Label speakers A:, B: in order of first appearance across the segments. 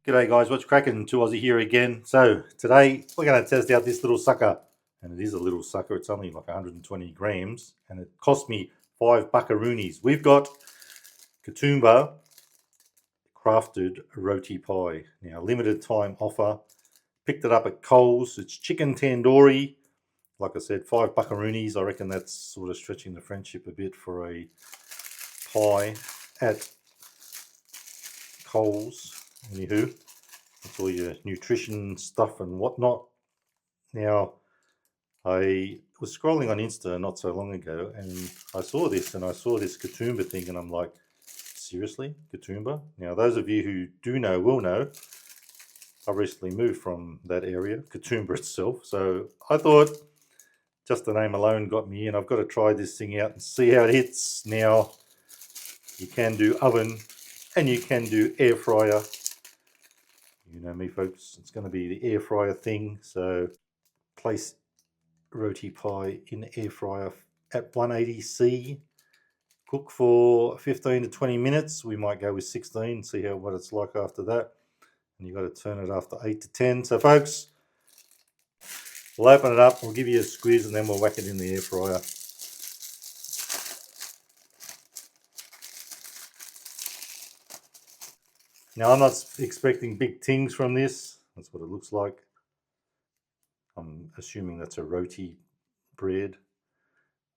A: G'day guys, what's cracking? 2Aussie here again. So today we're going to test out this little sucker. And it is a little sucker, it's only like 120 grams. And it cost me 5 buckaroonies. We've got Katoomba crafted roti pie. Now limited time offer. Picked it up at Coles. It's chicken tandoori. Like I said, 5 buckaroonies. I reckon that's sort of stretching the friendship a bit for a pie at Coles. Anywho, that's all your nutrition stuff and whatnot. Now, I was scrolling on Insta not so long ago and I saw this Katoomba thing and I'm like, seriously, Katoomba? Now, those of you who do know will know, I recently moved from that area, Katoomba itself. So I thought just the name alone got me in. I've got to try this thing out and see how it hits. Now, you can do oven and you can do air fryer. You know me, folks, it's going to be the air fryer thing. So place roti pie in the air fryer at 180C. Cook for 15 to 20 minutes. We might go with 16, see what it's like after that. And you've got to turn it after 8 to 10. So, folks, we'll open it up. We'll give you a squeeze and then we'll whack it in the air fryer. Now, I'm not expecting big things from this. That's what it looks like. I'm assuming that's a roti bread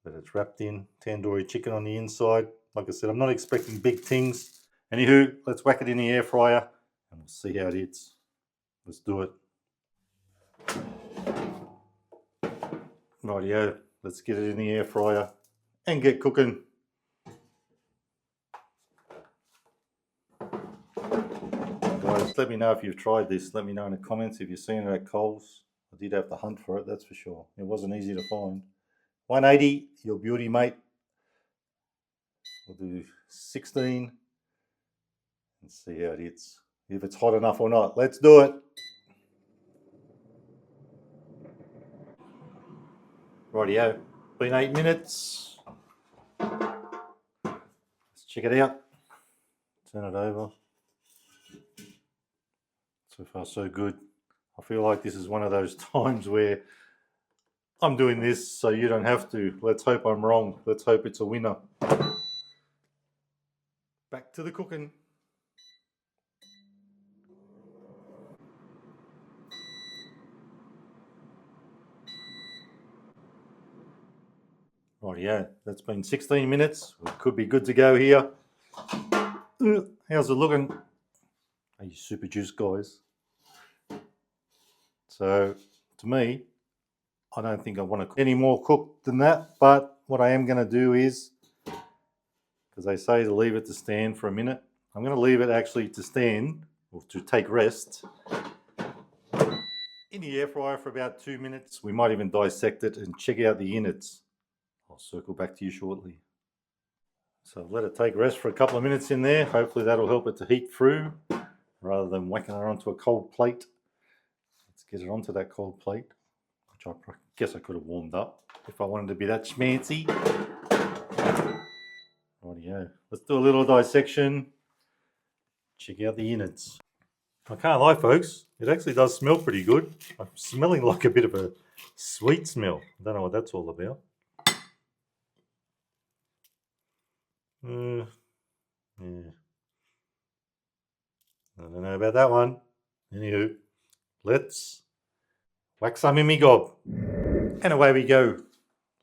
A: that it's wrapped in. Tandoori chicken on the inside. Like I said, I'm not expecting big things. Anywho, let's whack it in the air fryer and we'll see how it is. Let's do it. Rightio, let's get it in the air fryer and get cooking. Guys, let me know if you've tried this. Let me know in the comments if you've seen it at Coles. I did have to hunt for it, that's for sure. It wasn't easy to find. 180, your beauty, mate. We'll do 16 and see how it hits. If it's hot enough or not. Let's do it. Rightio, been 8 minutes. Let's check it out. Turn it over. So far so good. I feel like this is one of those times where I'm doing this so you don't have to. Let's hope I'm wrong. Let's hope it's a winner. Back to the cooking. Rightio, that's been 16 minutes. We could be good to go here. How's it looking? Are you super juice guys? So, to me, I don't think I want to cook any more cooked than that, but what I am going to do is, because they say to leave it to stand for a minute, I'm going to leave it actually to stand, or to take rest, in the air fryer for about 2 minutes. We might even dissect it and check out the innards. I'll circle back to you shortly. So let it take rest for a couple of minutes in there. Hopefully that'll help it to heat through, rather than whacking it onto a cold plate. Let's get it onto that cold plate, which I guess I could have warmed up if I wanted to be that schmancy. Rightio, let's do a little dissection. Check out the innards. I can't lie, folks, it actually does smell pretty good. I'm smelling like a bit of a sweet smell. I don't know what that's all about. Yeah. I don't know about that one. Anywho, let's whack some in me gob. And away we go.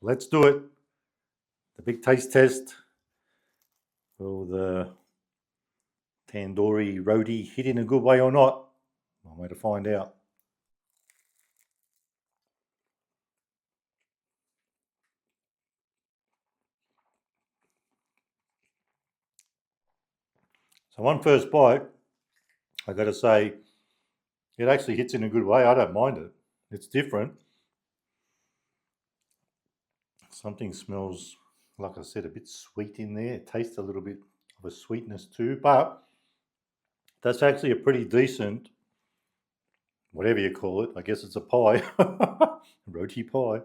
A: Let's do it. The big taste test. Will the tandoori roti hit in a good way or not? One way to find out. So on first bite, I got to say, it actually hits in a good way. I don't mind it. It's different. Something smells, like I said, a bit sweet in there. It tastes a little bit of a sweetness too, but that's actually a pretty decent, whatever you call it. I guess it's a pie. Roti pie.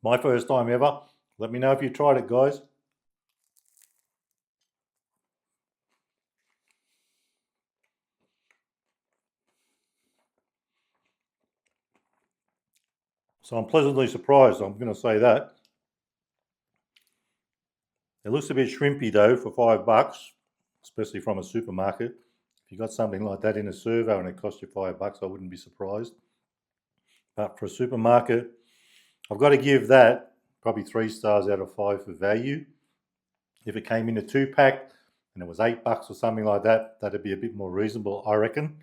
A: My first time ever. Let me know if you tried it, guys. So I'm pleasantly surprised, I'm going to say that. It looks a bit shrimpy though for $5, especially from a supermarket. If you got something like that in a servo and it cost you $5, I wouldn't be surprised. But for a supermarket, I've got to give that probably 3 stars out of 5 for value. If it came in a 2-pack and it was $8 or something like that, that'd be a bit more reasonable, I reckon.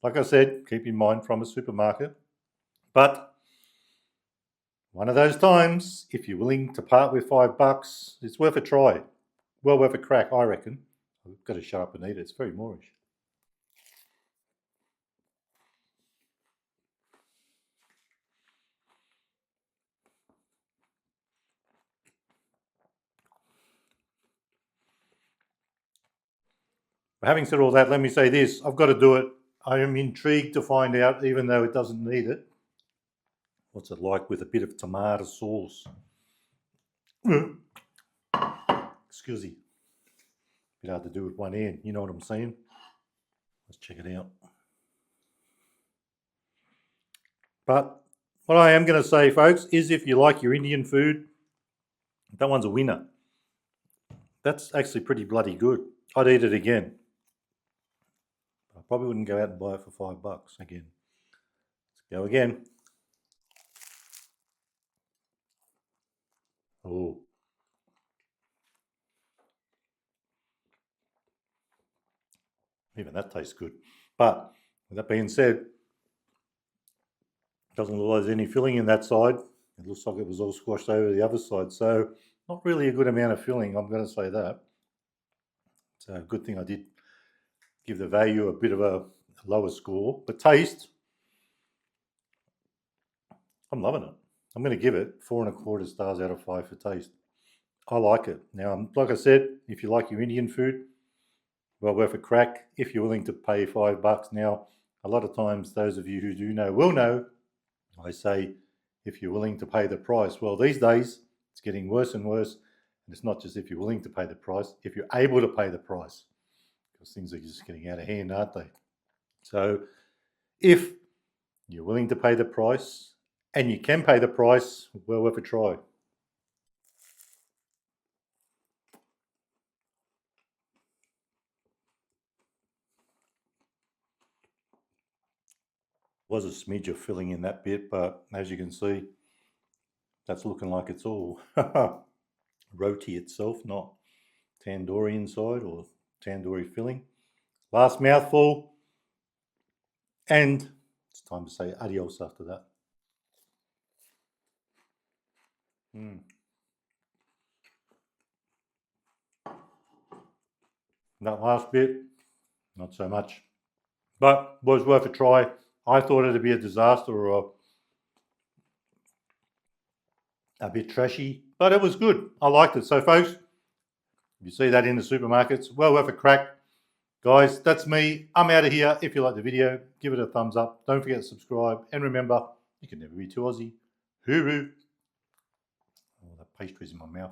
A: Like I said, keep in mind from a supermarket. But one of those times, if you're willing to part with $5, it's worth a try. Well worth a crack, I reckon. I've got to shut up and eat it. It's very moreish. But having said all that, let me say this. I've got to do it. I am intrigued to find out, even though it doesn't need it, what's it like with a bit of tomato sauce. Excuse me. Bit hard to do with one hand, you know what I'm saying? Let's check it out. But what I am going to say, folks, is if you like your Indian food, that one's a winner. That's actually pretty bloody good. I'd eat it again. I probably wouldn't go out and buy it for $5 again. Let's go again. Oh. Even that tastes good. But with that being said, it doesn't look like there's any filling in that side. It looks like it was all squashed over the other side. So not really a good amount of filling, I'm going to say that. It's a good thing I did give the value a bit of a lower score. But taste, I'm loving it. I'm going to give it 4.25 stars out of 5 for taste. I like it. Now, like I said, if you like your Indian food, well worth a crack if you're willing to pay $5. Now, a lot of times, those of you who do know will know, I say, if you're willing to pay the price. Well, these days, it's getting worse and worse. And it's not just if you're willing to pay the price, if you're able to pay the price. Because things are just getting out of hand, aren't they? So if you're willing to pay the price and you can pay the price, well worth a try. Was a smidge of filling in that bit, but as you can see, that's looking like it's all roti itself, not tandoori inside or tandoori filling. Last mouthful, and it's time to say adios after that. That last bit, not so much, but was worth a try. I thought it'd be a disaster or a bit trashy, but it was good. I liked it. So, folks, if you see that in the supermarkets, well worth a crack. Guys, that's me. I'm out of here. If you like the video, give it a thumbs up. Don't forget to subscribe. And remember, you can never be too Aussie. Hooroo. Oh, that pastry's in my mouth.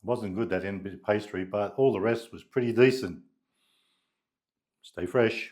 A: It wasn't good, that end bit of pastry, but all the rest was pretty decent. Stay fresh.